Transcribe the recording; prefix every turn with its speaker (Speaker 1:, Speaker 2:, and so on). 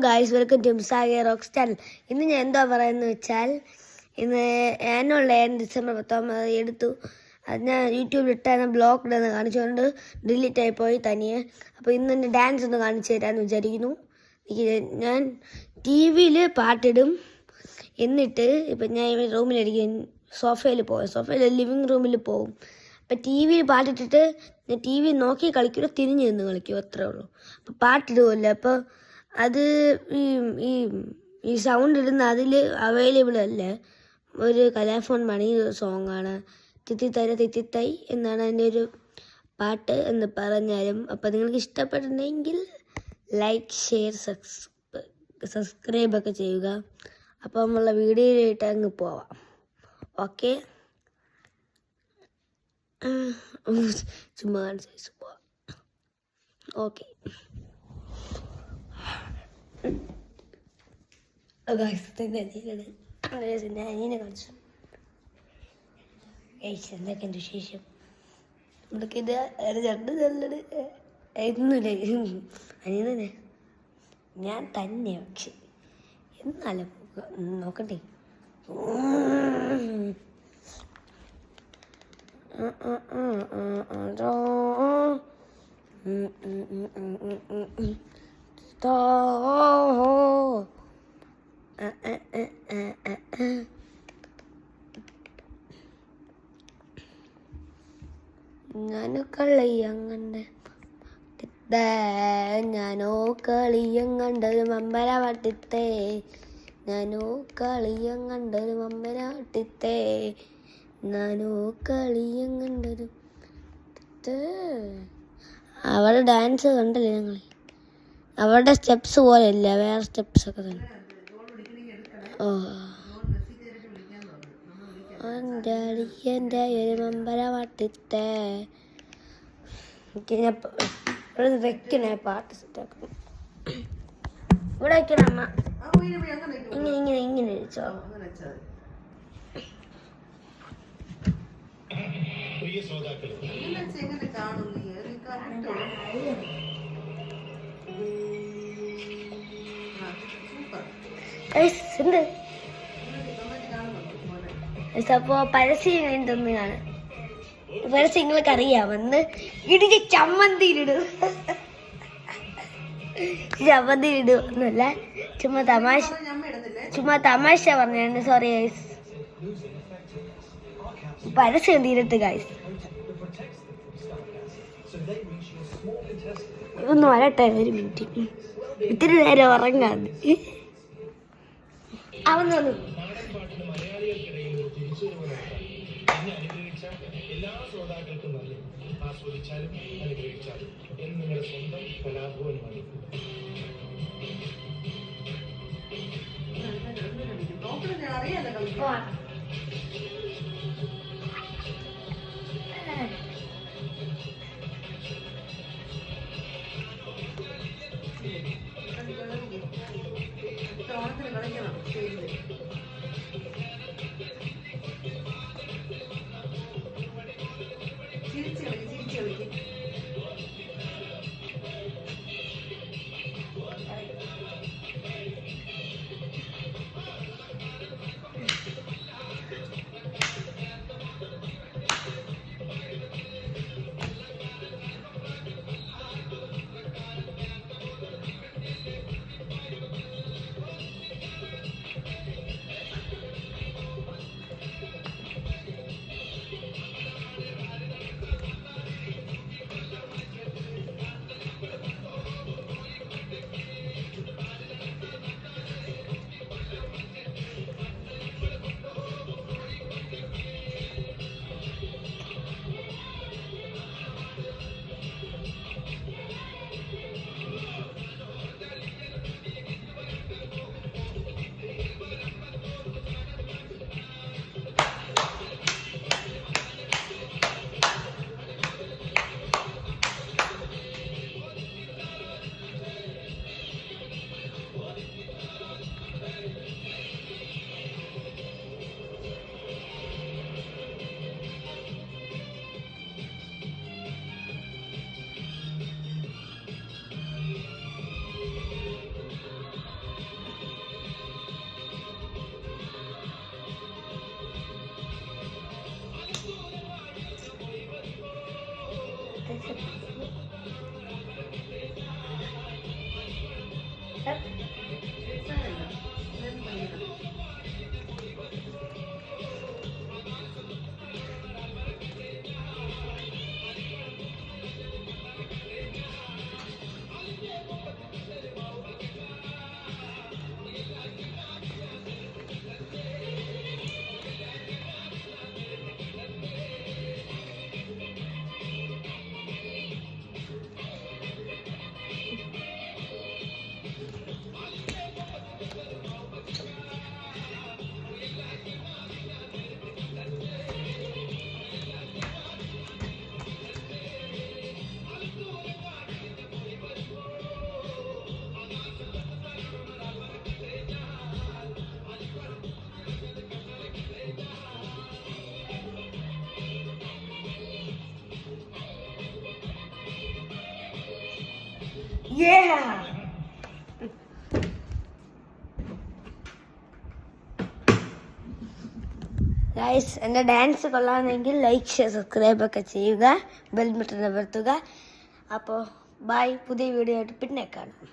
Speaker 1: Guys, welcome to മിസാഗെ rocks channel. ഇന്ന് ഞാൻ എന്താ പറയുന്നത് വെച്ചാൽ, ഇന്ന് ആനുവൽ ഡേ ഡിസംബർ 19 എടുത്തു. അത് ഞാൻ യൂട്യൂബിൽ ഇട്ടാണ് ബ്ലോഗ് ഇടുന്നത് കാണിച്ചുകൊണ്ട് ഡിലീറ്റ് ആയിപ്പോയി തനിയെ. അപ്പോൾ ഇന്ന് എൻ്റെ ഡാൻസ് ഒന്ന് കാണിച്ചു തരാമെന്ന് വിചാരിക്കുന്നു. ഞാൻ ടി വിയിൽ പാട്ടിടും. എന്നിട്ട് ഇപ്പം ഞാൻ റൂമിലിരിക്കും, സോഫയിൽ ലിവിങ് റൂമിൽ പോകും. അപ്പം ടി വിയിൽ പാട്ടിട്ടിട്ട് ഞാൻ ടി വി നോക്കി കളിക്കില്ല, തിരിഞ്ഞ് നിന്ന് കളിക്കും, അത്രേ ഉള്ളൂ. അപ്പോൾ പാട്ടിടുമല്ലോ, അപ്പോൾ അത് ഈ സൗണ്ട് ഇടുന്ന അതിൽ അവൈലബിൾ അല്ല. ഒരു കലാഫോൺ മണി സോങ്ങാണ്, തിത്തിത്തൈ എന്നാണ് അതിൻ്റെ ഒരു പാട്ട് എന്ന് പറഞ്ഞാലും. അപ്പോൾ നിങ്ങൾക്ക് ഇഷ്ടപ്പെട്ടിട്ടുണ്ടെങ്കിൽ ലൈക്ക്, ഷെയർ, സബ്സ്ക്രൈബൊക്കെ ചെയ്യുക. അപ്പോൾ നമ്മളുടെ വീഡിയോയിലായിട്ട് അങ്ങ് പോവാം. ഓക്കെ, ചുമ്മാ പോവാം. ഓക്കെ അനിയനെ കാണിച്ചു. എന്തൊക്കെയുണ്ട് വിശേഷം? നമ്മൾക്കിത് രണ്ട് നല്ലത് ഒന്നുമില്ല. അനിയനെ ഞാൻ തന്നെ, പക്ഷെ എന്നാലും നോക്കട്ടെ. ഞാനോ കളിയം കണ്ടൊരു മമ്പര വട്ടിത്തേ, ഞാനോ കളിയം കണ്ടൊരു മമ്പര വട്ടിത്തേ, ഞാനോ കളിയം കണ്ടൊരു. അവരുടെ ഡാൻസ് കണ്ടല്ലേ ഞങ്ങൾ? അവരുടെ സ്റ്റെപ്സ് പോലെയല്ല, വേറെ സ്റ്റെപ്സൊക്കെ തന്നെ. ഓ, എൻ്റെ ഒരു മമ്പര വട്ടിത്തേ. ഞാൻ വെക്കണേ, പാട്ട് സെറ്റാക്കണം. ഇവിടെ വെക്കണം അമ്മ. ഇങ്ങനെ വെച്ചോ. അപ്പോൾ പരസ്യം എന്തൊന്നാണ് പരസ്യങ്ങൾക്ക് അറിയാമെന്ന് ഇടിച്ച് ചമ്മന്തിയിലിടും ഒന്നുമല്ല, ചുമ്മാ തമാശ പറഞ്ഞാണ്. സോറി ഗൈസ്, പരസ്യം തീരട്ട് ഗൈസ്. ഇതൊന്ന് വരട്ടെ, ഒരു മിനിറ്റ്, ഇത്തിരി നേരം ഉറങ്ങാന്ന്. അവന്നൊന്നു
Speaker 2: എല്ലാ ശ്രോതാക്കൾക്കും നന്ദി. ആസ്വദിച്ചാലും അനുഗ്രഹിച്ചാലും എന്ന് നിങ്ങളുടെ സ്വന്തം കലാഭവനുമായി.
Speaker 1: Yeah! ഗൈസ്, എൻ്റെ ഡാൻസ് കൊള്ളാമെങ്കിൽ ലൈക്ക് ഷെയർ സബ്സ്ക്രൈബ് ഒക്കെ ചെയ്യുക, ബെൽ ബട്ടൺ അമർത്തുക. അപ്പോൾ ബൈ, പുതിയ വീഡിയോ ആയിട്ട് പിന്നെ കാണാം.